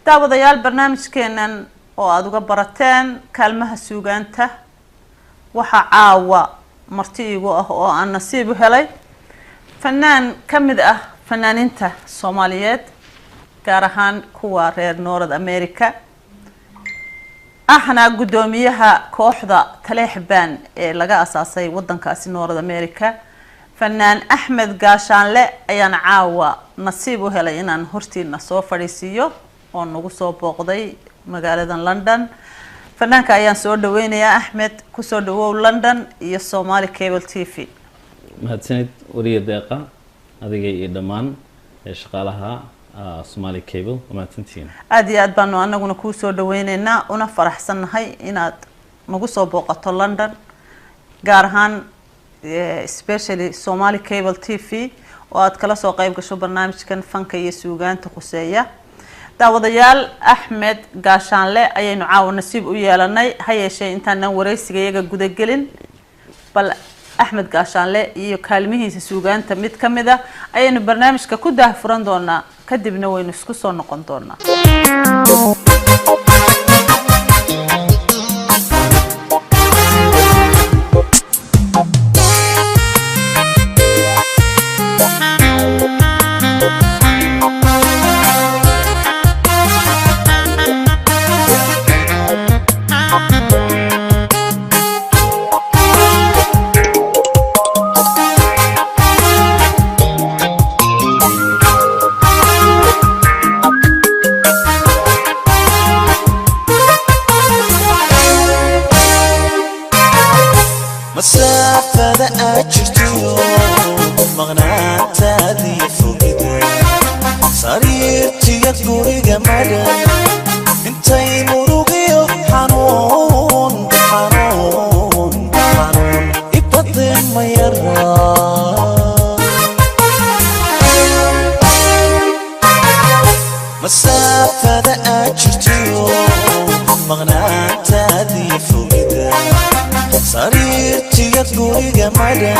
daawadayaal barnaamijkeenan oo aad uga barateen kaalmaha suugaanta waxa caawa marti igu ah oo aan nasiib u helay fanaan kamid ah fanaaninta Soomaaliyeed gaar ahaan kuwa reer North America ahna gudoomiyaha kooxda Taleexbaan ee laga asaasay wadankaasi North America fanaan Axmed Gaashaanle ayaan caawa nasiib u helay inaan hortiina soo fadhiisiyo oo nagu soo booqday magaalada London fanaanka ayaan soo dhaweynayaa Axmed ku soo dhawow London iyo Somali Cable TV mahadsanid wariye deeqa adiga iyo dhamaan shaqaalaha Somali Cable mahadsantiin aad iyo aad baan anaguna ku soo dhaweynaynaa una faraxsanahay inaad nagu soo booqato London gaar ahaan especially Somali Cable TV oo aad kala soo qayb gasho barnaamijkan fanka iyo suugaanta quseeya daawadayaal Axmed Gaashaanle ayaynu caawa nasiib u yeelanay hayeeshee intaan wareysigayaga guda gelin bal Axmed Gaashaanle iyo kaalmihiisa suugaanta mid kamid ah ayaynu barnaamijka ku daahfuran doonaa kadibna waynu isku soo noqon doonaa مسافة أجرتيو مغناتا دي فوقدا صاريرتي يدقوري جمالا انتي مروقيو حنون حنون حنون ابطن ما يرى مسافة أجرتيو مغناتا دي فوقدا صاريرتي يدقوري جمالا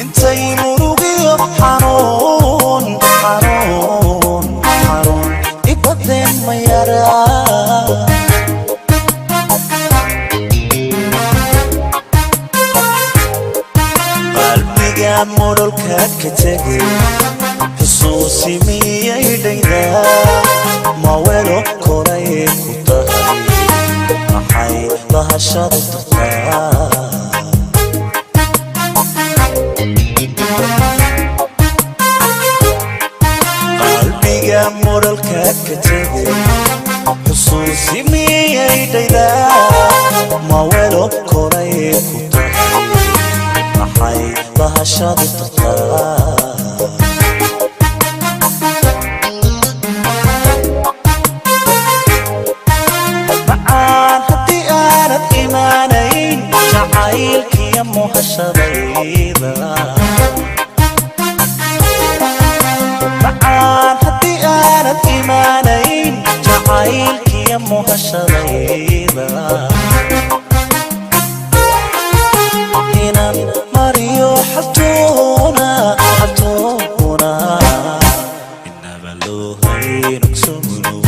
انتي مروقيو حنون حنون حنون ابطن ما يرى قلبي قامور الكاكتاكي حسوسي ميا يدينا ما ولو كوري كتاكي maxay lahashada taqaa qalbiga moralka ka tagay xusuusi miyay dhaydaa ma welo koray ku tahay maxay lahashada taqaa جعيلك يا مهشريبة معان حتي أنا إيمانين جعيلك يا مهشريبة هنا ماريو حطونا حطونا إنما لو هينك سمنو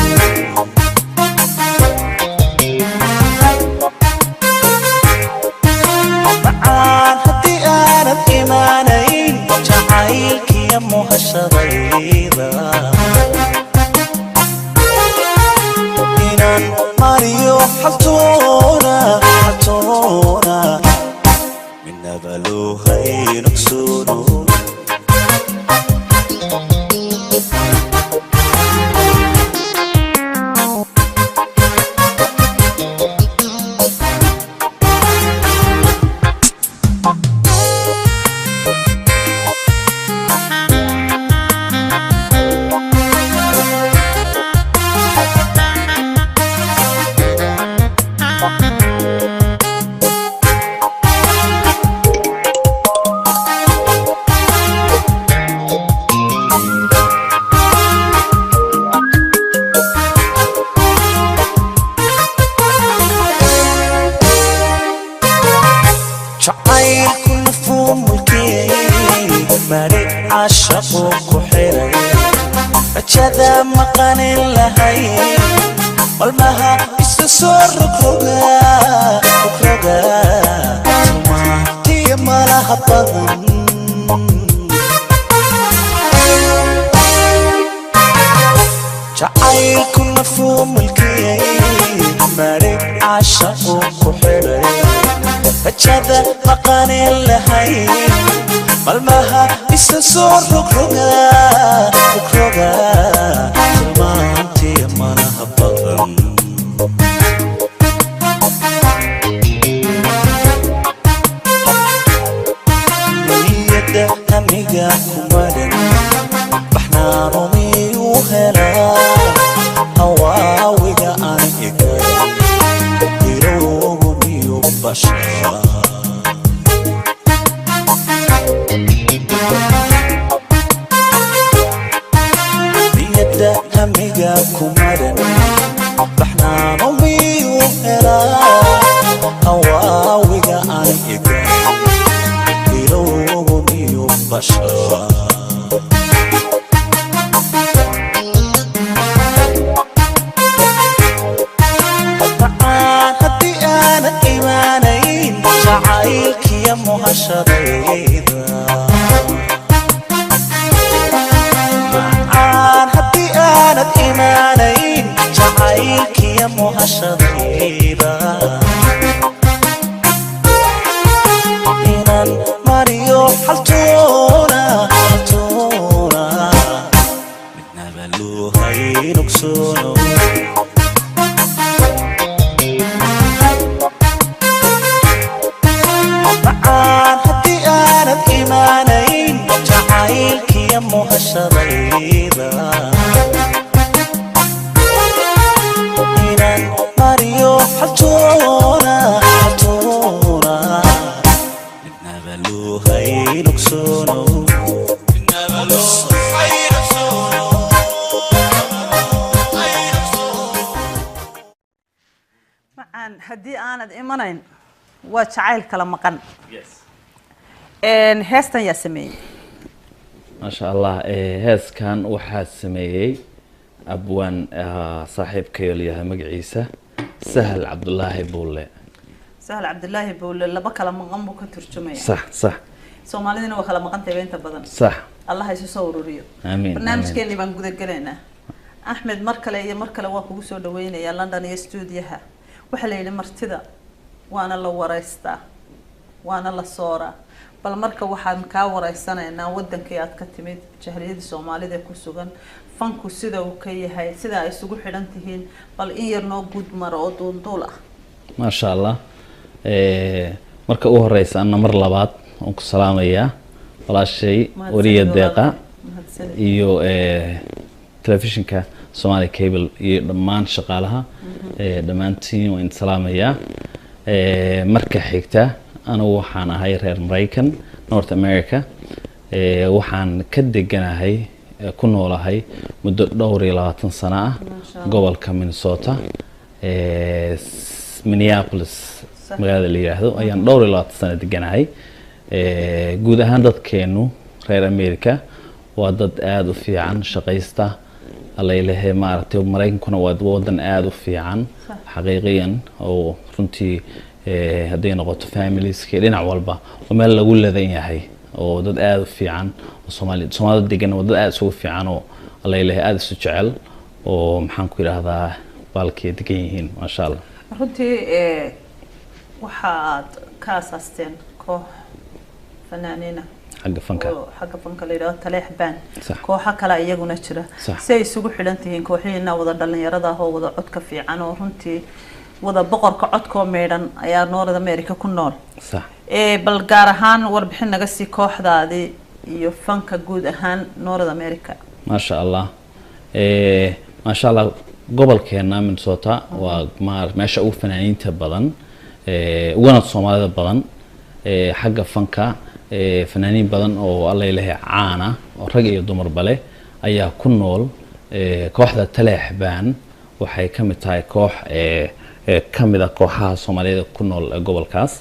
جعيلك يا مهشريبة إنان ماريو حطونا حطونا من نبلو هاي نكسونو maqanin lahayn malmaha isa soo rogroga tilmaantiya malaha badan jacaylku mafhuumulkiyay marig caashaqu ku xidhay rajada maqanin lahayn malmaha isa soo rogroga tilmaantiya malaha badan niyada hamiga kumadan baxnaano miyuu helaa hawaawiga aniga iloogu miyuu bashaa hamiga kumadan baxnaano miyuu helaa hawaawiga aniga iloogu miyuu bashaa haddii aanad imaanayn jacaylkiya muhashadayda aanad imaanayn jacaylkiya muhashadayda inaan mariyo haltuuna midnaba loo haynugsuno haddii aanad imaanayn jacaylkiya muhashadayda Mario haltuuna midnaba loo haynugsuno macaan haddii aanad imanayn waa jacayl kala maqan heestan yaa sameeyey ما شاء الله هذا كان واحد سميي أبوان صاحب كيوليها مقعيسة سهل عبد الله بولي سهل عبد الله بولي لبا كلا مقام بو كترجمية صح سوماليين وكلا مقام تبين تبدن صح الله يسوي ريو آمين برنامج كان يبان قد قلنا أحمد مركلة واقو سو دوينة يا لندن يستوديها وحليلي مرتدا وانا لو ورايستا وانا لا صورة bal marka waxaan ka wareysanaynaa wadanka aad ka timid jahliyada Soomaalida ku sugan fanku sida uu ka yahay sida ay isugu xidhan tihiin bal in yar noo gud maro oo doondool ah ma sha Allah marka u horeysa anna mar labaad aan ku salaamayaa walaashay wariye deeqa iyo telefishinka Somali Cable iyo dhammaan shaqaalaha dhamaantiin waan salaamayaa marka xigta أنا وحنا هاي رير أمريكان نورث أمريكا وحنا كدجنا هاي كنا ولا هاي مدة دوري لاتن سنة قبل كمينيسوتا مينيابوليس مقالة اللي يهدو أيام دوري لاتن سنة دجنا هاي جود هندت كانوا رير أمريكا وضد آدو في عن شقيستا الله يلهي مارتي ومريكان كنا ودن آدو في عن حقيقيا أو رنتي هدي نقطة families كلنا عوالبا وما اللي أقول لذين هاي ودد آد في عن وصومالي ديجن ودد آد سوي في عنه الله يلهي آد سجعل ومحن كل هذا بالكي دقيقين ما شاء الله. runtii waxaad ka asaasteen koox fanaaniina xagga fanka la yiraahdo Taleex Band kooxa kale iyaguna jira si ay isugu xidhan tihiin kooxiina wada dhalinyarada oo wada codka fiican oo runtii wada boqorka codka meedan ayaa North America ku nool صح bal gaar ahaan warbixin naga sii kooxdaadii iyo fanka guud ahaan North America ما شاء الله ما شاء الله gobolkeena Minnesota waa meesha ugu fanaaniinta badan wana Soomaalida badan xagga fanka fanaaniin badan oo alla ilaahay caana oo rag iyo dumar bale ayaa ku nool kooxda Taleex Band waxay kamid tahay koox kamida kooxaha Soomaalida ku nool gobolkaas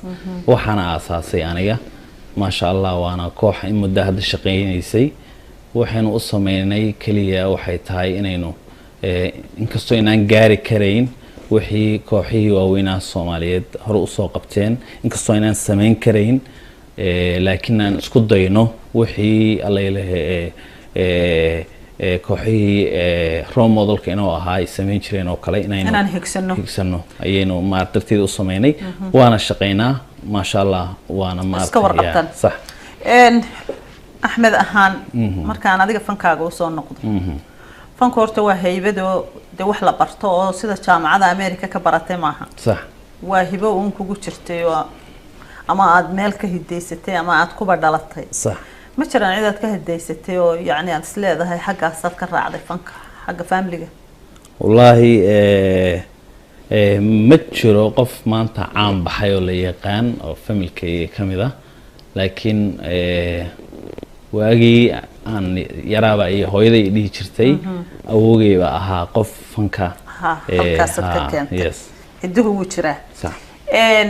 waxaana aasaasay aniga ma sha Allah waana koox muddo hadda shaqeynaysay waxaanu u sameeynay kaliya waxay tahay inaynu inkastoo inaan gaari karayn wixii kooxihii waaweynaa Soomaaliyeed hore u soo qabteen inkastoo inaan samayn karayn laakiin aan isku dayno wixii Allayle kooxihii role modelka inuu ahaa ay samayn jireen oo kale inaan higsano ayaynu maartarteed u sameynay waana shaqeynaa ma sha Allah waana maartay sax Ahmed ahaan markaan adiga fankaaga u soo noqdo fanku horta waa haybado de wax la barto oo sida jaamacada America ka baratay maaha sax waa hibo uun kugu jirtay ama aad meel ka hidaysatay ama aad ku badhalatay sax ما ترى عيدة كهديستي يعني عن سلاد هاي حاجة صار كرر على فنك حاجة فاملية والله متشرو قف ما أنت عام بحيو ليقان أو فاملكي كمذا لكن واجي عن يرى بقى هو يدي ليه شرتي أو جي بقى ها قف فنكا فنكا صدق كانت يس الدهو وشراه صح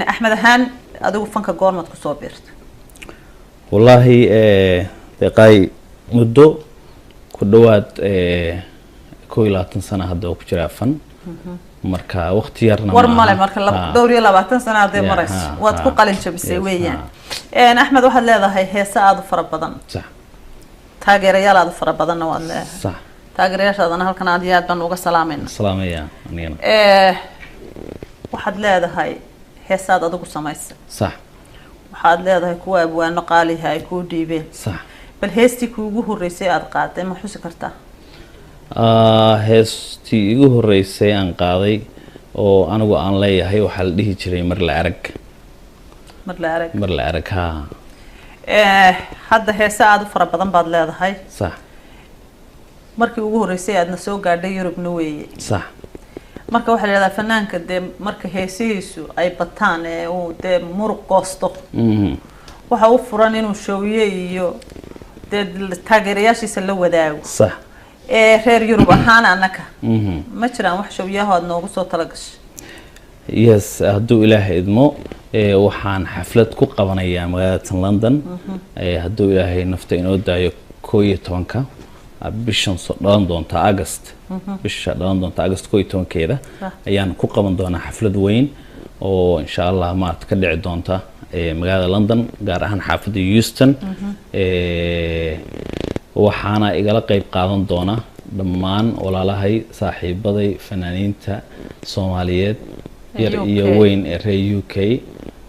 أحمد هان أدو فنكا قارمت كصابرت والله دقاي مدو كدوات كويلاتن سنة هذا وكجرا فن مركا وقت يرنا ورمالي مركا دوري 20 سنة هذا مرس واتكو قلن شبسي ويان أحمد واحد لهذا هي ساعة فرق بدن صح تاجر يلا هذا فرق بدن ولا صح تاجر يا شاد أنا هالكن عاديات بنوقع سلامين سلامية أنينا واحد لهذا هي ساعة دوكو سمايس صح waxaad leedahay kuwa abwaano qaaliha ay ku dhiibeen sax bal heestii kuugu horeysay aad qaaday ma xusi kartaa heestii igu horeysay aan qaaday oo anigu aan leeyahay waxa la dhihi jiray mar la arag ha hadda heesa aad u fara badan baad leedahay sax markii ugu horeysay aadna soo gaadhay Yurubna weeye sax marka waxa la yiraahdaa fanaanka de marka heesihiisu ay bataan ee uu de muruq goosto waxa uu furan inuu showye iyo de taageerayaashiisa la wadaago sax reer Yurub ahaan anaka ma jiraan wax showyaha noogu soo talagashay yes hadduu Ilaahay idmo waxaan xaflad ku qabanayaa magaalada London hadduu Ilaahay nafta inoo daayo 11ka bishan soo dhalan doonta August bisha dhalan doonta August 11keeda ayaan ku qaban doonaa xaflad weyn oo insha Allah maad ka dhici doonta magaalada London gaar ahaan xaafadda Houston waxaana igala qayb qaadan doona dhammaan walaalahay saaxiibaday fanaaniinta Soomaaliyeed yar iyo weyn ee reer UK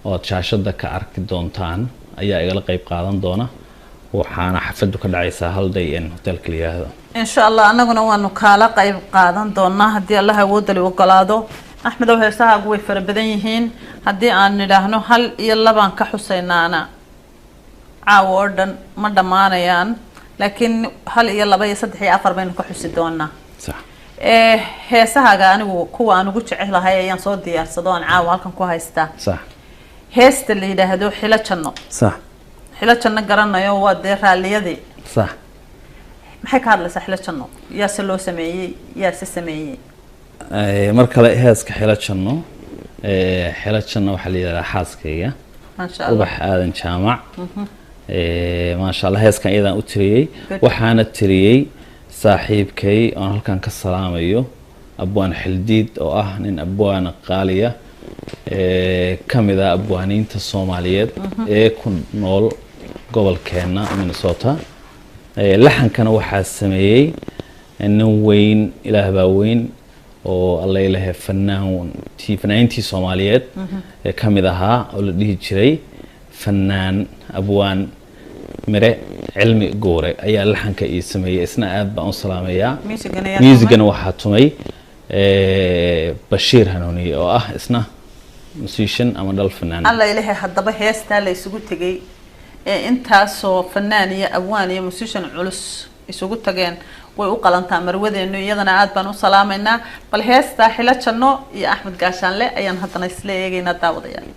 oo shaashada ka arki doontaan ayaa igala qayb qaadan doona waxaana xafladu ka dhacaysaa hal day in hotelka liyaado insha Allah anaguna waanu kala qayb qaadan doonaa hadii Allah awood u ogolaado Ahmed oo heesahaagu way fara badan yihiin hadii aan nidhaahno hal iyo labaan ka xuseynaana caawodan ma dhamaanayaan laakiin hal iyo laba iyo saddex iyo afar baynu ka xusi doonaa sax heesahaaga anigu kuwa aan ugu jecelahay ayaan soo diyaarsado aan caaw halkan ku haystaa sax heesta la yiraahdo xila janno sax xila janno garanayo waa de raaliyadii sax maxay ka hadlaysaa xila janno yaa se loo sameeyay yaa se sameeyay marka la heeska xila janno waxa la yiraahdaa xaaskayga ma sha Allah ubax aadan jaamac ma sha Allah heeskan iyadan u tiriyay waxaana tiriyay saaxiibkay oo halkan ka salaamayo abwaan xildiid oo ah nin abwaan qaaliya kamida abwaaniinta Soomaaliyeed ee ku nool gobolkeena Minnesota laxankana waxa sameeyay nin weyn ilaah baa weyn oo alla ilaahay fanaantii Soomaaliyeed kamid ahaa oo la dhihi jiray fanaan abwaan mire cilmi goore ayaa laxanka ii sameeyay isna aad baan u salaameeyaa muusigana waxa tumay Bashiir Hanuuni oo ah isna musician ama dal fanaan alla ilaahay hadaba heesta la isugu tagay intaasoo fanaan iyo abwaan iyo musician culus isugu tageen way u qalantaa marwadeenu iyadana aad baan u salaameynaa bal heesta xila janno iyo Axmed Gaashaanle ayaan hadana isla eegaynaa daawadayaal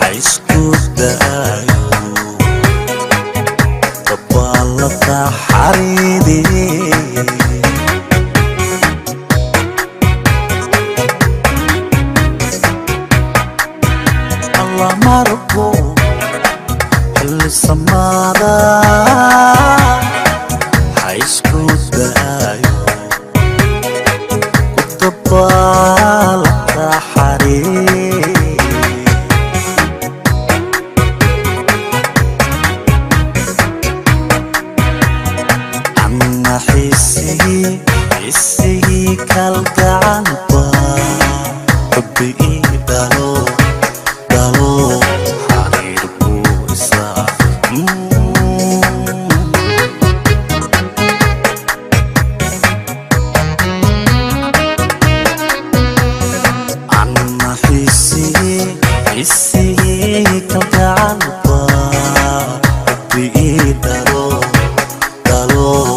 haysku daayo dabaalada xariidi Allah marko xilli samaada haysku daayo dabaalada xariidi حسي كالقعن حبي دالو دالو حرير بوسا عنا حسي كالقعن حبي دالو دالو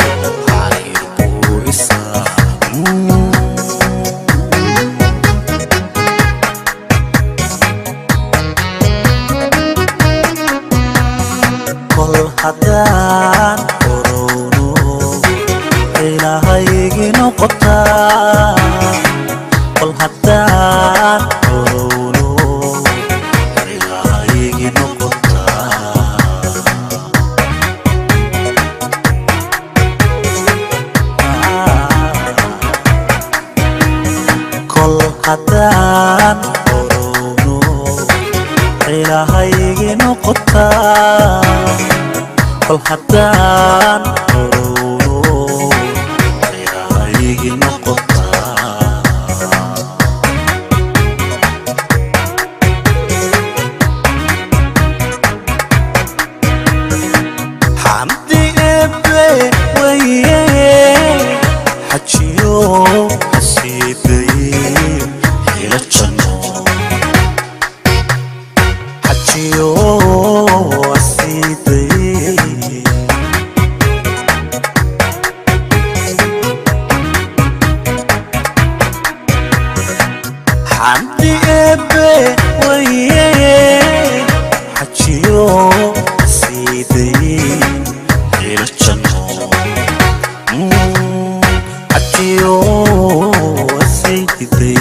كل حدان قرونو إلهي نقطة كل حدان قرونو إلهي نقطة كل حدان قرونو إلهي نقطة كل حدان قرونو إلهي نقطة حمدي إبي وياه حجيو حسيبي إلى الجنة حجيو حسيبي حمدي إبي وياه حجيو حسيبي إلى الجنة حجيو حسيبي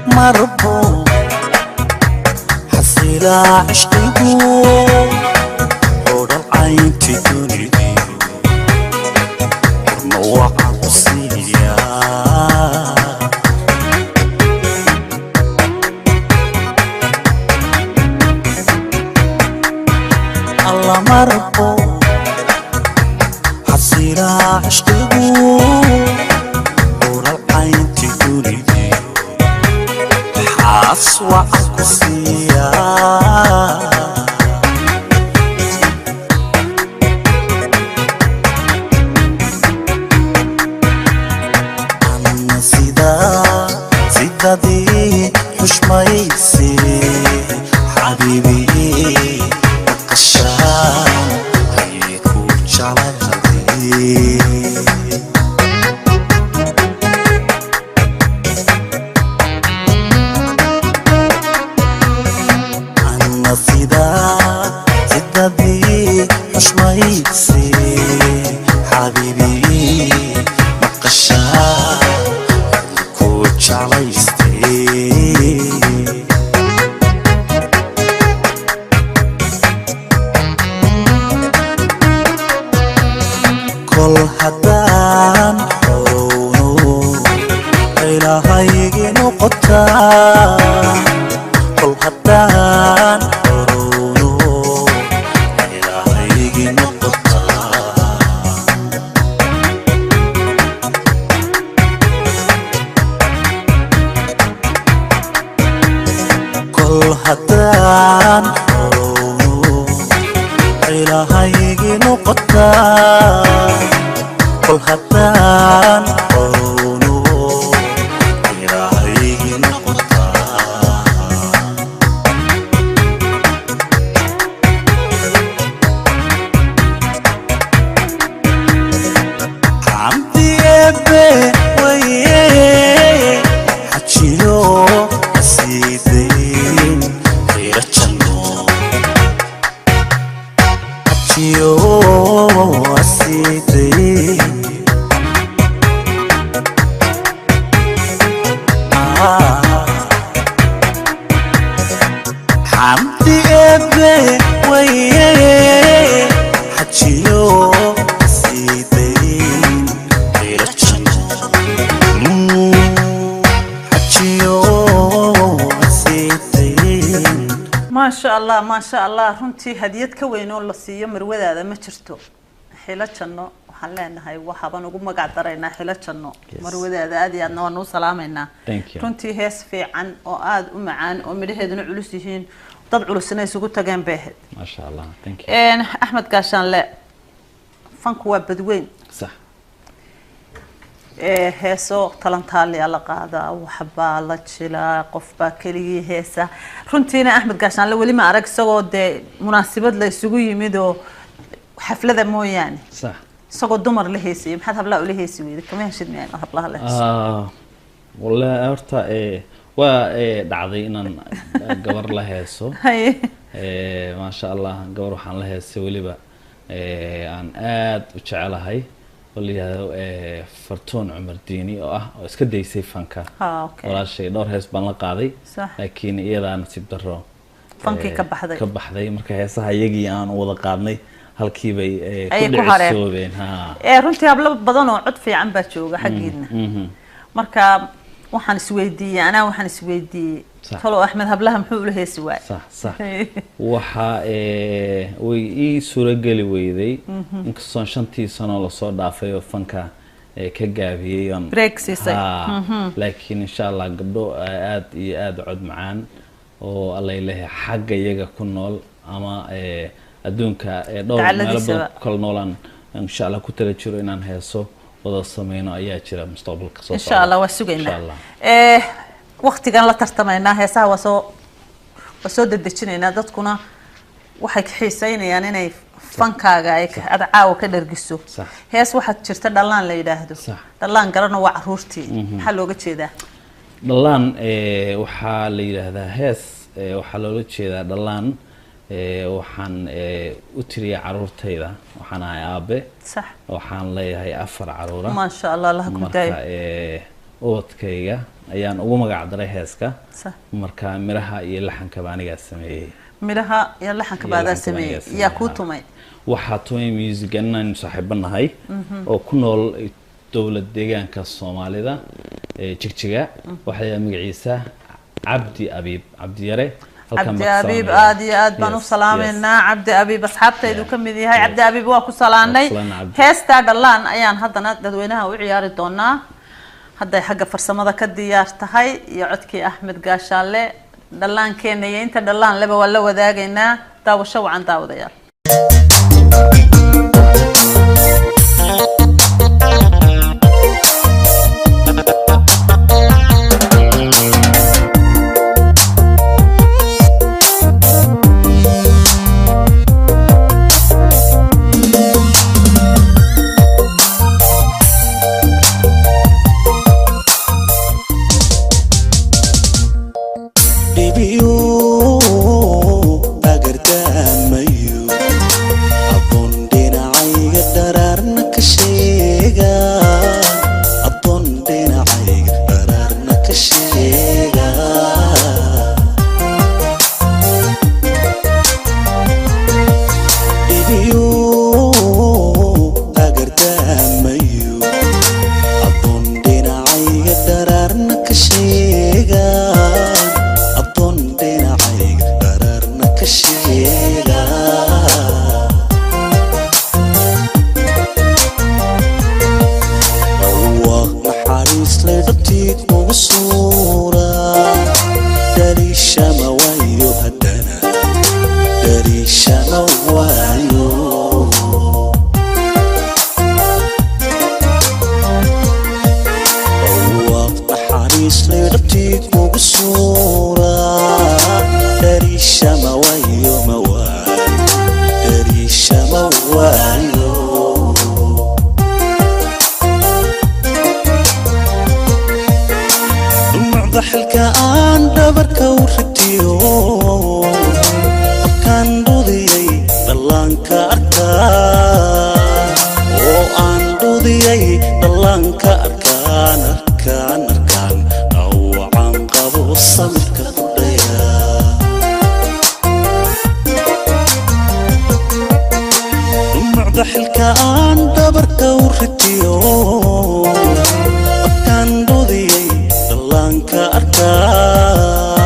مربو حصيلة عشقي ورا العين تدوني موعة وصية الله مربو حصيلة عشقي ورا العين تدوني أسوأ قصية أنا سيدا دي مش ميسي حبيبي الشام هيكون جلالي xushmayse xabiibi maqashaa ku jeclayste kol haddaan xorowno ilaahaygii noqotaa kol haddaan xorowno ilaahaygii noqotaa kol haddaan xorowno ilaahaygii noqotaa kol haddaan xorowno ilaahaygii noqotaa xamdi eebbe waye xajiyo asiidayn khayra janno xajiyo asiidayn xamdi eebbe waye xajiyo asiidayn khayra janno xajiyo asiidayn ما شاء الله ما شاء الله runtii hadiyad ka weyn oo la siiyo marwadaada ma jirto xilo janno waxaan leenahay waxaan ugu magac daraynaa xilo janno marwadaada aad iyo aadna waan u salaameynaa runtii hees fiican oo aad u macaan oo midhaheeduna culus yihiin dad culusna isugu tageen beehed ما شاء الله thank you axmed gaashaanle fanku waa badweyn صح heeso talantaaliya la qaadaa waxbaa la jilaa qofbaa keligii heesa runtiina axmed gaashaanle weli ma arag isagoo dee munaasabad la isugu yimid oo xaflada mooyaane صح isagoo dumar la heesayay maxaad hablaha ula heesi weyday kama heshid miyaan hablaha la heeso والله horta waa dhacday inaan gabar la heeso haye ما شاء الله gabar waxaan la heesay waliba aan aad u jecelahay waliyaado fartoon cumar diini oo ah oo iska daysay fanka ha okay walaashay dhowr hees baan la qaaday صح laakiin iyadaan nasiib daro fankii ka baxday marka heesaha iyagii aan wada qaadnay halkii bay Ay ku ku hareen. dhicisoobeen ha runtii hablo badan oo cod fiican baa jooga xaggiina marka waxaan isweydiiyey صح. talo axmed hablaha muxuu ula heesi waay صح صح waxa way ii suurageli weyday inkastoo 5 sano la soo dhaafay oo fanka ka gaabiyay aan break siisay laakiin insha Allah gabdho aad iyo aad cod macaan oo alla ilaahay xagga iyaga ku nool ama adduunka dhowr meel badan kala noolaan insha Allah ku tala jiro inaan heeso wada sameeyno ayaa jira mustaqbalka soo socda insha Allah waa sugaynaa waqtigan la tartamaynaa heesaha waa soo dedejinaynaa dadkuna waxay ka xiiseynayaan inay fankaaga ay caawa ka dhargiso hees waxaad jirta dhalaan la yiraahdo dhalaan garana waa caruurtii maxaa looga jeedaa dhalaan waxaa la yiraahdaa hees waxaa loola jeedaa dhalaan waxaan u tiriyaa caruurtayda waxaan ahay aabe sax waxaan leeyahay 4 caruura ma sha Allah la ku daayo oodkayga ayaan ugu magac daray heeska marka miraha iyo laxanka baaniga sameeyay miraha iyo laxanka baada sameeyay yaa ku tumay waxa tumay music-an saaxiibanahay oo ku nool dawlad deegaanka Soomaalida jigjiga waxa magaciisa Cabdi Abiib Cabdi Yare Cabdi Abiib aad iyo aad baan u salaameynaa Cabdi Abiib asxaabtaydu ka mid yahay Cabdi Abiib waa ku salaanay heesta dhalaan ayaan haddana dadweynaha u ciyaari doonaa hadday xagga farsamada ka diyaar tahay iyo codkii Axmed Gaashaanle dhalaankeena iyo inta dhalaan laba waa la wadaagaynaa daawasho wacan daawadayaal agartaan mayo dhallaanka arkaa oo aan dhudiyay dhallaanka arkaan dhawacaan qabo samirka ku dhayaa dhumacda xilka aan dhabarka u ritiyo markaan dhudiyay dhallaanka arkaa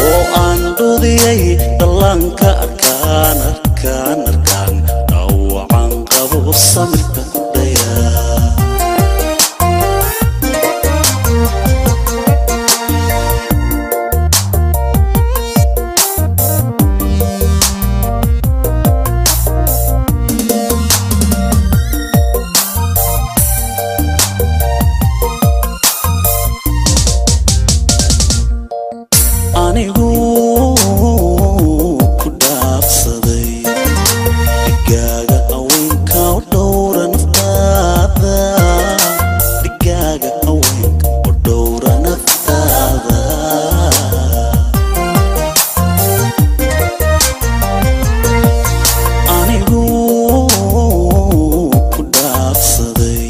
oo aan dhudiyay dhallaanka arkaan dhawacaan qabo samirka ku dhayaa anigu ku dhaafsaday dhigaaga haweenka u dhowra naftaada dhigaaga haweenka u dhowra naftaada anigu ku dhaafsaday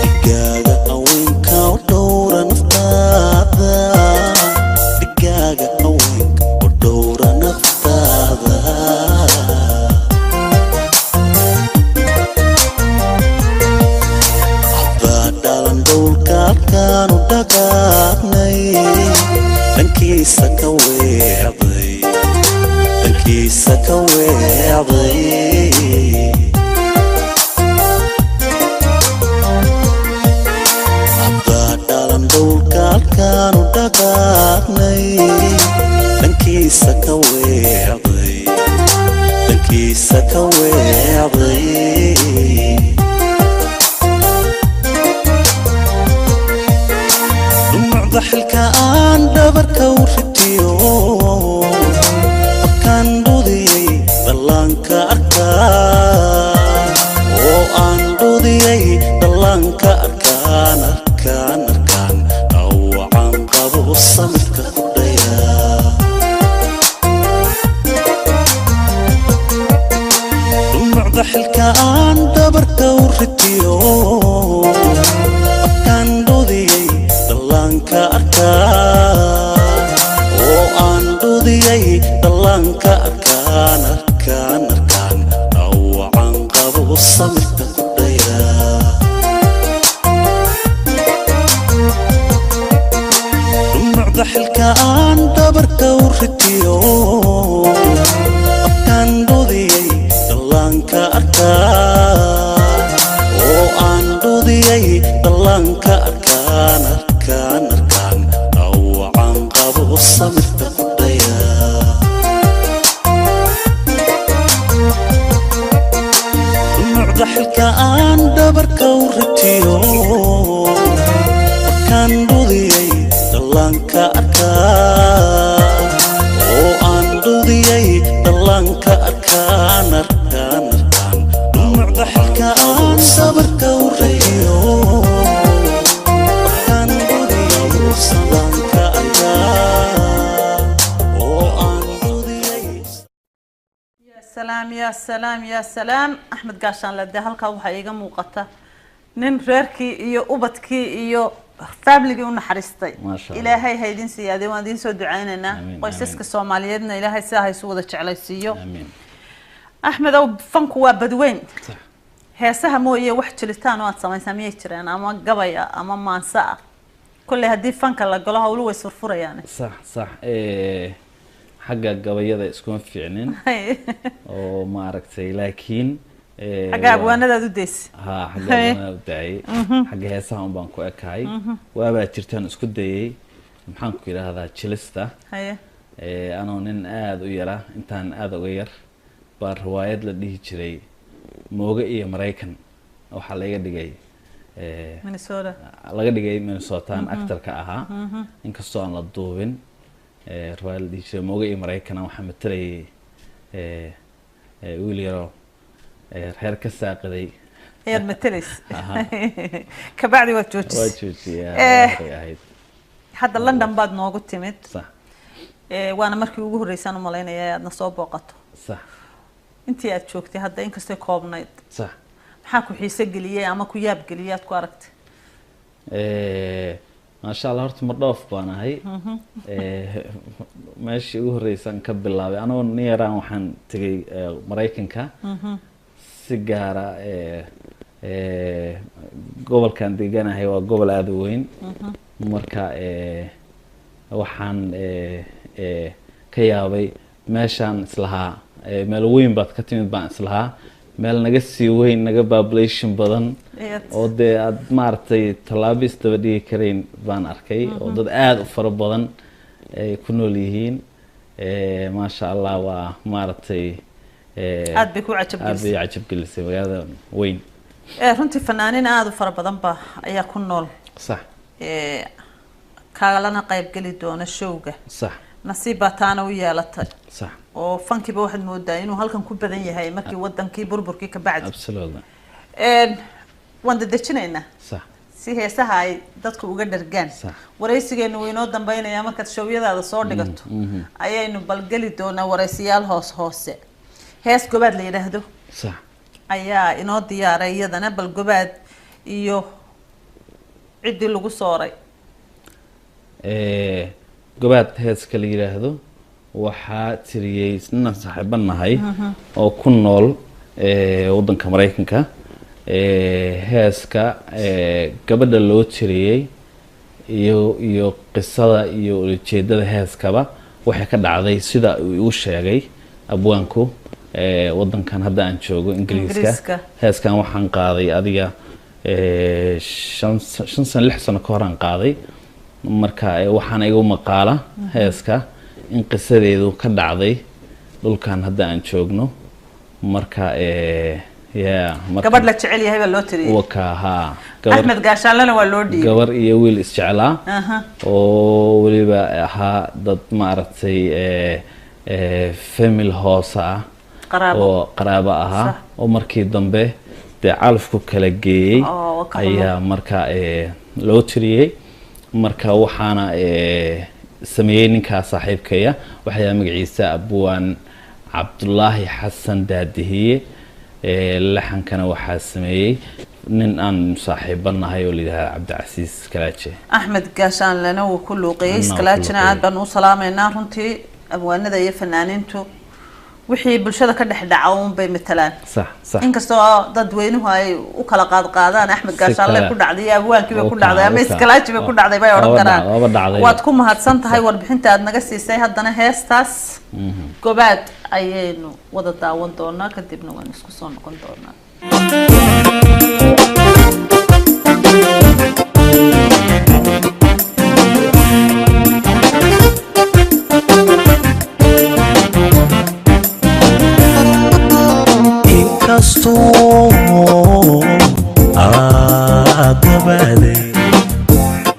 dhigaaga haweenka u dhowra naftaada dhigaaga haweenka u dhowra naftaada haddaa dhalan dhowlka halkaan u dhaqaaqnay dhankiisa ka weecday dhankiisa ka weecday haddaa dhalan dhowlka halkaan u dhaqaaqnay dhankiisa ka weecday dhankiisa ka weecday dhumucda xilka aan dhabarka u ritiyo markaan dhudiyay dhallaanka arkaa oo aan dhudiyay dhallaanka arkaan dhawacaan qabo samirka ku dhayaa dhumucda xilka aan dhabarka u ritiyo markaan dhudiyay dhallaanka arkaa oo aan dhudiyay dhallaanka arkaan dhawacaan qabo samirka ku dhayaa dhumucda xilka aan dhabarka u ritiyo markaan dhudiyay dhallaanka arkaa oo aan dhudiyay dhallaanka arkaan dhawacaan qabo samirka ku dhayaa dhumucda xilka aan dhabarka u ritiyo markaan dhudiyay dhallaanka arkaa oo aan dhudiyay dhallaanka arkaan dhumucda xilka aan dhabarka u ritiyo markaan dhudiyay dhallaanka arkaa oo aan dhudiyay سلام يا سلام يا سلام أحمد قاشان لده هالكا وحا إيغا موقتا نين ريركي إيو أبتكي إيو فاملي ونحرستي ما شاء الله. إلهي هيدين سيادي وان دين سو دعيننا آمين، ويسسك آمين. سوماليدنا إلهي ساهي سوودة شعلي سيو آمين أحمد أو فانكو وابدوين صح heesaha mooye wax jilitaan oo aad samaysaa miyay jireen ama gabaya ama maansaa kulley haddii fanka la galo hawlu way surfurayaan صح صح xagga gabayada iskuma fiicnin oo ma aragtay laakiin xagga abwaanadaad u deysi ha xagga abwaanadaad u daayay xagga heesaha un baan ku ekahay waabaa jirtaan isku dayay maxaan ku yidhaahdaa jilista haye anoo nin aada u yara intaan aada uga yar baa riwaayad la dhihi jiray mooge iyo maraykan waxaa laga dhigay Minnesota laga dhigay Minnesota actor-ka ahaa inkastoo aan la duubin riwaayad la dhihi jiray mooge iyo maraykan waxaa matalayay wiil yaro reer ka saaqiday heer matalis kabacdi waa joojis waa joojiyay hadda London baad noogu timid صح waana markii ugu horeysaan u maleynaya aadna soo booqato صح intii aad joogtay hadda inkastoo koobnayd صح maxaa ku xiise geliyay ama ku yaab geliyay aad ku aragtay ما شاء الله horta ma dhoof baan ahay meeshii ugu horreysaan ka bilaabay anoo neeraan waxaan tegay Mareykanka si gaara gobolkan deganahay waa gobol aad u weyn marka waxaan ka yaabay meeshaan islahaa meel weyn baad ka timid baan islahaa meel naga sii weyn naga population badan oo dee aad maaragtay tallaabis daba dhigi karayn baan arkay oo dad aad u fara badan ay ku nool yihiin maasha allah waa maaragtay aad bay ku cajab gelisay magaalada weyn runtii fanaaniin aad u fara badan ba ayaa ku nool صح kaalana qayb gali doona showga صح nasiib baa taana u yeelatay صح oo fankiba waxaad moodaa inuu halkan ku badan yahay markii wadankii burburkii ka bacdi absolutely waan dadejinaynaa صح si heesaha ay dadku uga dhargaan waraysigeenu weynoo dambeynaya markaad showyadaada soo dhigato ayaynu balgali doonaa waraysiyaal hoose hees gobaad la yiraahdo صح ayaa inoo diyaaray iyadana bal gobaad iyo cidii lagu sooray gobaad heeska la yiraahdo waxaa tiriyay inaan saaxiibanahay oo ku nool wadanka Mareykanka heeska gabadha loo tiriyay iyo qisada iyo ujeedada heeskaba waxay ka dhacday sida uu sheegay abwaanku wadankan hadda aan joogo Ingiriiska heeskan waxaan qaaday adiga 5 sano 6 sano ka hor aan qaaday marka waxaan igu maqaala heeska in qisadeedu ka dhacday dhulkan hadda aan joogno marka gabadh la jecel yahay baa loo tiriyay wakaha Ahmed Gaashaanlana waa loo dhiibay gabar iyo wiil isjeclaa oo waliba ahaa dad maaragtay family hoose ah oo qaraabo ahaa oo markii dambe dee calafku kala geeyay ayaa marka loo tiriyay marka waxaana sameeyay ninka saaxiibkaya waxa magaciisa abwaan Cabdullaahi Xasan Daadihiye laxankana waxa sameeyay nin aan saaxiibanahay oo leeyahay Cabdicasiis Kalaaje Ahmed Gaashaanlana uu ku luuqeeyay Kalaajina aad baan u salaameynaa runtii abwaanada iyo fanaaniintu wixii bulshada ka dhaxdhaca oo bay matalaan صح صح inkastoo dadweynuhu ay u kala qaadaan Ahmed Gaashaanle ku dhacday abwaankii ku dhacday ama Kalaaje ku dhacday bay oran karaan waad ku mahadsan tahay warbixinta aad naga siisay haddana heestaas gobaad ayaynu wada daawan doonaa kadibna waan isku soo noqon doonaa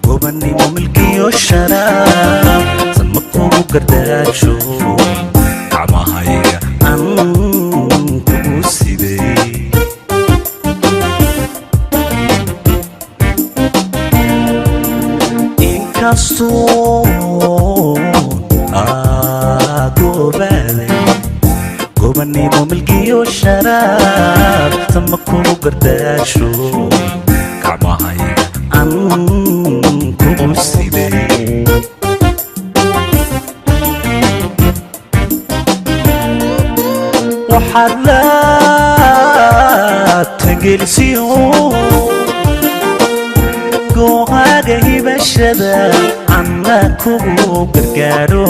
gobannimo milkiyo sharaab samadkugu gardaasho gacmahayga aan kugu siday inkastoo gobaade gobannimo milkiyo sharaab samadkugu gardaasho gacmahayga aan kugu siday waxaad la tagelisiyo goohaaga hibashada anna kugu gargaaro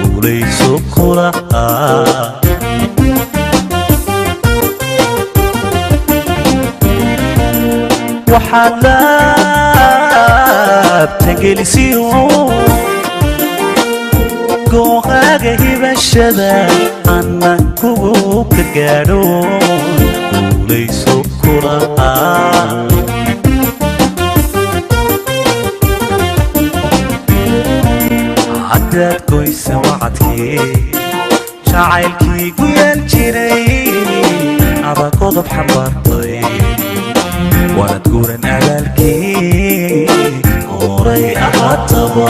guulayso kulahaa waxaad la tagelisiyo goohaaga hibashada anna kugu gargaaro guulayso kulahaa haddaad goysa wacadkii jacaylkii ku yaal jiray aba qodob xambaartay waanad guuran abaalkii horay ahaataba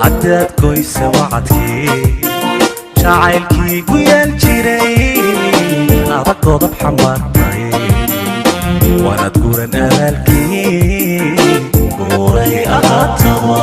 haddaad goysa wacadkii jacaylkii ku yaal jiray adag godob xambaartay waanad guran abaalkii guuray ahaataba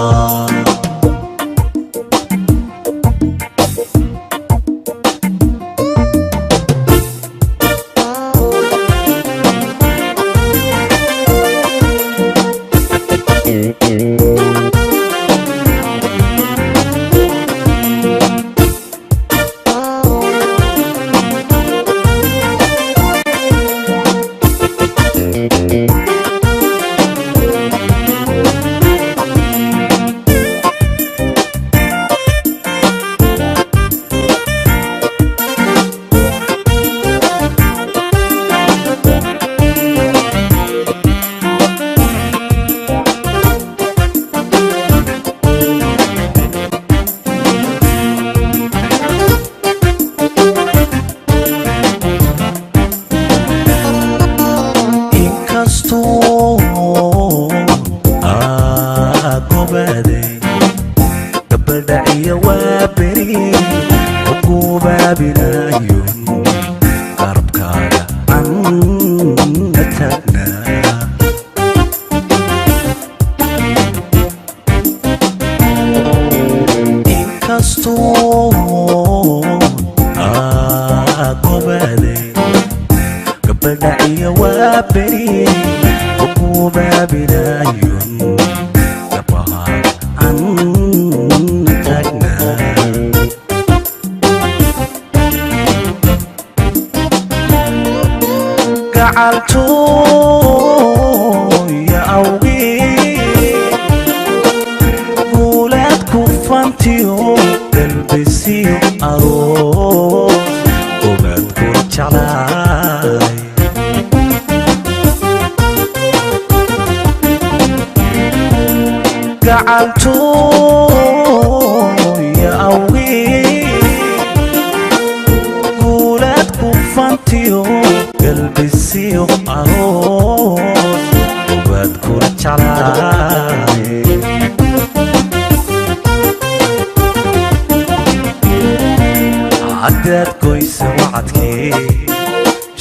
haddaad goysa wacadkii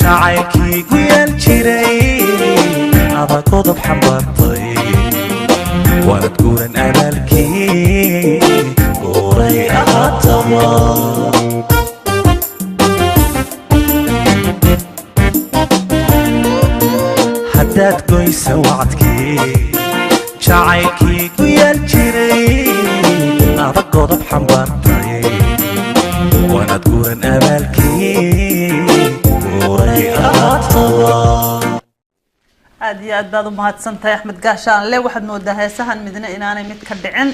jacaylkii ku yaal jiray adag godob xambaartay waanad guran abaalkii guuray ahaataba haddaad goysa wacadkii jacaylkii ku yaal jiray adag godob xambaartay waanad guran abaalkii guuray ahaataba aad iyo aad baad u mahadsantahay Axmed Gaashaan le waxaad moodaa heesahan midna inaanay mid ka dhicin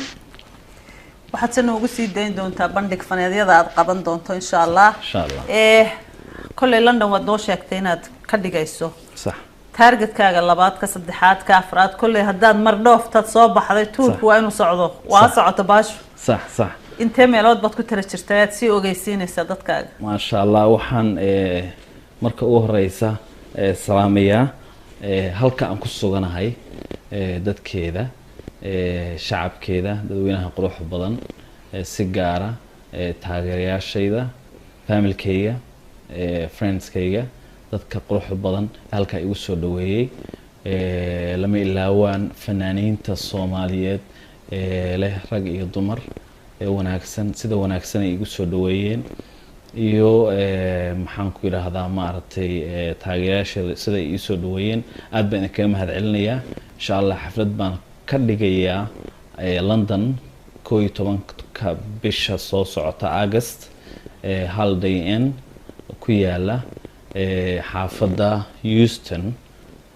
waxaad san ugu sii dayn doontaa bandhig faneedyada aad qaban doonto insha Allah kullee London waad noo sheegtay inaad ka dhigayso صح targetkaaga labaad ka saddexaad ka afraad kullee haddaad mar dhooftad soo baxday tuurku waa inuu socdo waa socoto baasho صح صح intee meelood baad ku tira jirtay aad sii ogeysiinaysaa dadkaaga ما شاء الله waxaan marka ugu horeysa salaamaya halka aan ku suganahay dadkeeda shacabkeeda dadweynaha quruxda badan si gaar ah taageerayaashayda familkayga friendskayga dadka quruxda badan halka igu soo dhaweeyay lama ilaawaan fanaaniinta Soomaaliyeed leh rag iyo dumar wanaagsan sida wanaagsan ay igu soo dhaweeyeen iyo maxaan ku yiraahdaa maartay taageerayaasha sida ay soo dhaweeyeen aad baan kaga mahadcelinayaa insha Allah xaflad baan ka dhigayaa London 11ka bisha soo socota August Holiday Inn ku yaala xaafada Houston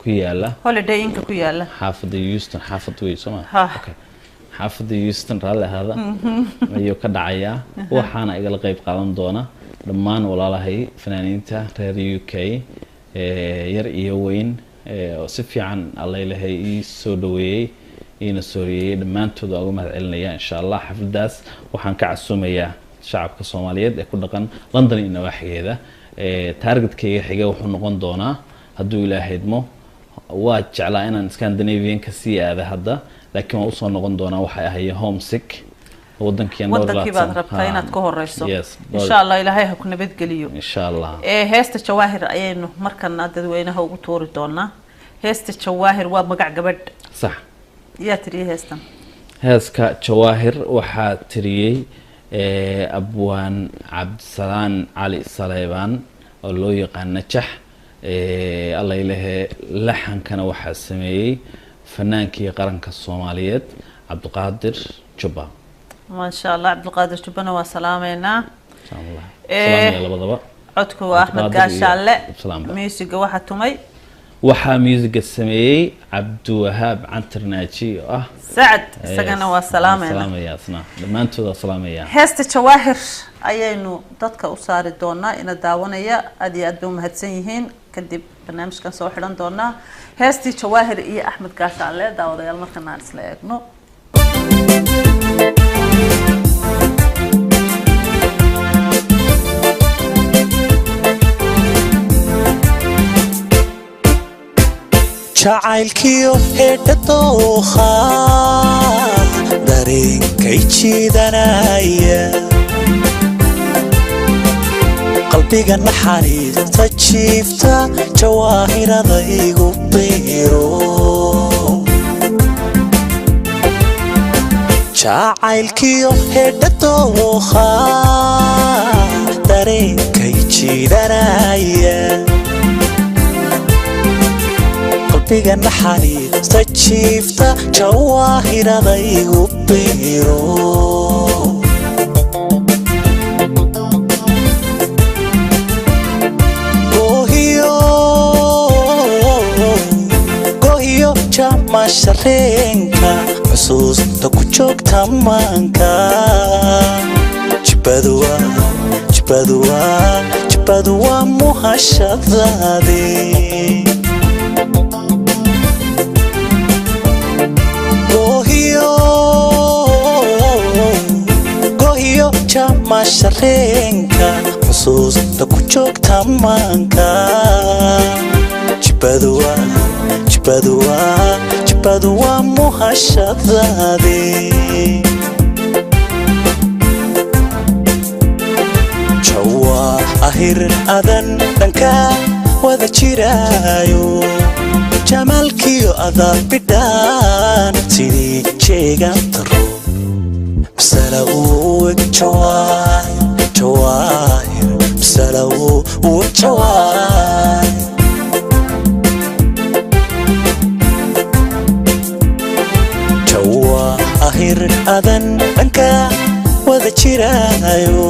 ku yaala Holiday Inn ku yaala xaafada Houston xaafad way Soomaa okay xaafada Houston raali hada ayuu ka dhacayaa waxaana igala qayb qaadan doona dhammaan walaalahay fanaaniinta reer UK yar iyo weyn oo si fiican Allah ilahay ii soo dhaweeyay ina sooriyay dhamaantood ugu mahadcelinaya insha Allah xafladaas waxaan ka casuumayaa shacabka Soomaaliyeed ee ku dhaqan London iyo nawaaxigeeda targetkayga xiga wuxuu noqon doonaa hadduu Ilaahay idmo waa jeclaa inaan Scandinavian ka sii aado hadda laakiin waa u soo noqon doonaa waxay ahayd homesick ودنكي baad rabtaa inaad ka horeyso insha Allah ilaahay ha ku nabad geliyo insha Allah heesta Jawaahir ayaynu markana dadweynaha ugu toori doonaa heesta Jawaahir waa magac gabadh sax yaa tiriye heestan heeska Jawaahir waxa tiriyay abwaan Cabdisalaan Cali Saleebaan oo loo yaqaan Najax Allah ilaahay laxankana waxa sameeyay fanaankii qaranka Soomaaliyeed Cabdiqaadir Jubba ما شاء الله عبد القادر جبنا وسلامينا سلام الله سلام يا لبضبا عدكو أحمد قاشالة ميوسيقى واحد تومي وحا ميوزيقى السميي عبد الوهاب عنترناتشي سعد سقنا وسلامينا سلام يا سنا لما انتو سلام يا هست جواهر أيينو دادك أصار دونا إن داونيا أدي أدو مهدسينيهين كدب برنامج كان سو حيران دونا هست جواهر إيه أحمد قاشالة داودا يالما كنا نسلاقنو jacaylkiyo heedhadooha dareenkay jiidanaya qalbiga naxariista jiifta jawaahirada igu beero jacaylkiyo heedhadooha dareenkay jiidanaya qalbiga naxariista jiifta jawaahirada igu beero gohiyo jamashareenka xusuusta ku joogta maanka jibadu waa muhashadaade gohiyo jamashareenka xusuusta ku joogta maanka jibadu waa muhashadaade jawaahir adan dhanka wada jiraayo jamalkiyo adaa bidhaan sidii jeegan taro bisala uu eg jawaahir bisala uu eg jawaahir jawaahir adan dhanka wada jiraayo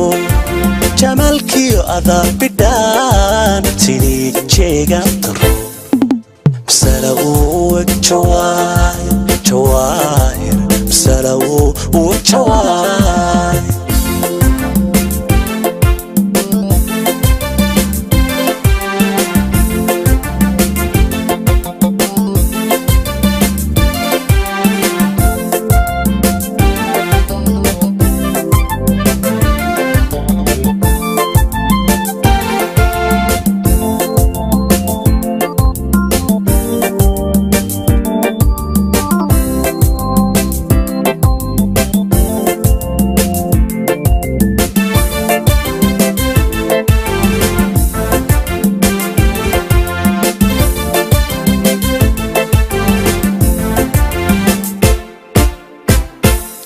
jamalkiyo adaa bidhaan sidii jeegan taro bisala uu eg jawaahir bisala uu eg jawaahir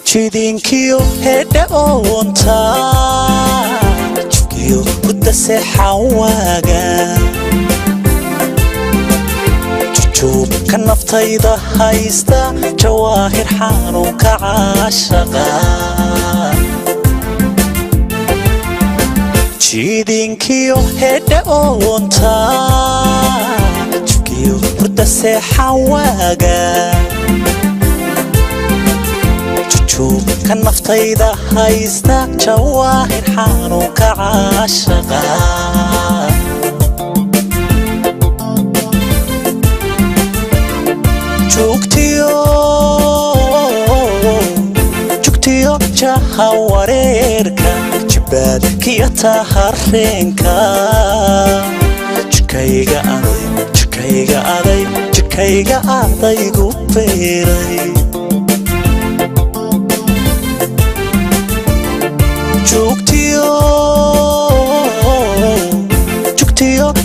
jidinkiyo hedhe oonta jubkiyo kudda seexan waaga jujuubka naftayda haysta jawaahir xanuunka caashaqa jidinkiyo hedhe oonta jubkiyo kudda seexan waaga ka naftayda haysta jawaahir xanuunka caashaqa joogtiyo jaha wareerka jibaadkiyo tahareenka jikayga adaygu beeray jugtiyo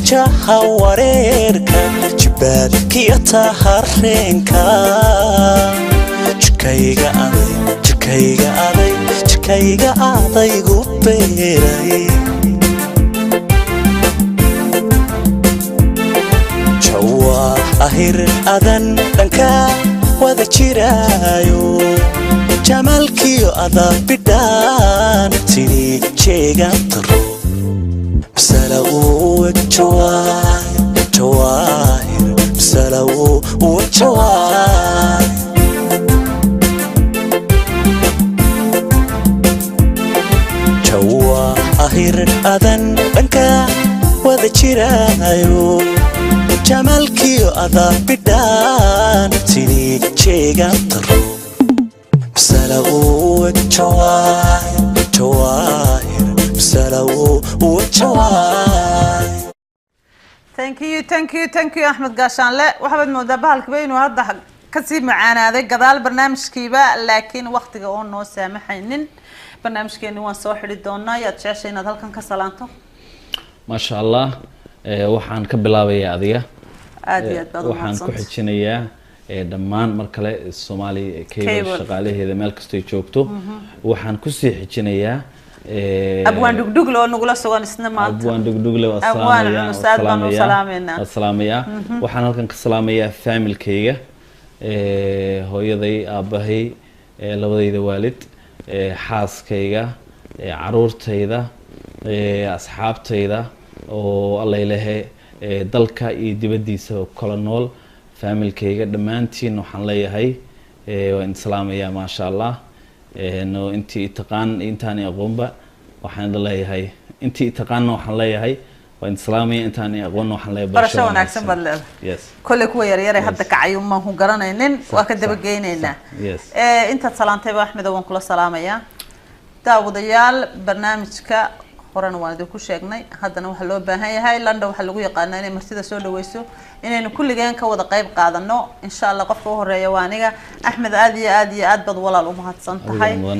jaha wareerka jibaadkiyo tahareenka jikayga adaygu beeray jawaahir adan dhanka wada jiraayo jamalkiyo adaa bidhaan sidii jeegan taro bisala uu jawaahir bisala uu jawaahir jawaahir adan dhanka wada jiraayo jamalkiyo adaa bidhaan sidii jeegan taro bisala uu jawaahir bisala uu jawaahir thank you Axmed Gaashaanle waxaad moodaa bahalkiiba inuu hadda ka sii macaanaaday gadaal barnaamijkiiba laakiin waqtiga oo noo saamaxaynin barnaamijkeena waan soo xiri doonaa yaad jeceshay inaad halkan ka salaanto ما شاء الله waxaan ka bilaabayaa adiga aad iyo aad baad u waxaan ku xijinayaa dhammaan mar kale Soomaali cable shaqaalaheeda meel kasta ay joogto waxaan ku sii xijinayaa abwaan dugdug loo nugula sugan isna maanta abwaan dugdug loo salaamaya waxaan halkan ka salaamayaa familkayga hooyaday aabahay labadayda waalid xaaskayga caruurtayda asxaabtayda oo alla ilahay dalka iyo dibadiisa kala nool familkayga dhamaantiin waxaan leeyahay waan salaamayaa ma sha Allah no intii taqaan intaan aqoonba waxaan leeyahay intii taqaan waxaan leeyahay waan salaamayaa intaan aqoon waxaan leeyahay barasho wanaagsan bad leedahay yes kulli kuwa yar hadda kacay ma hu garanaynin waa ka daba geynaynaa inta salaantay Axmed waan kula salaamayaa daawadayaal barnaamijka horana waan idinku sheegnay haddana waxa loo baahan yahay London waxa lagu yaqaanaa inay martida soo dhaweyso inaynu kulligeen ka wada qayb qaadano insha Allah qofka u horeeya waa aniga Axmed aad iyo aad bad walaal u mahadsan tahay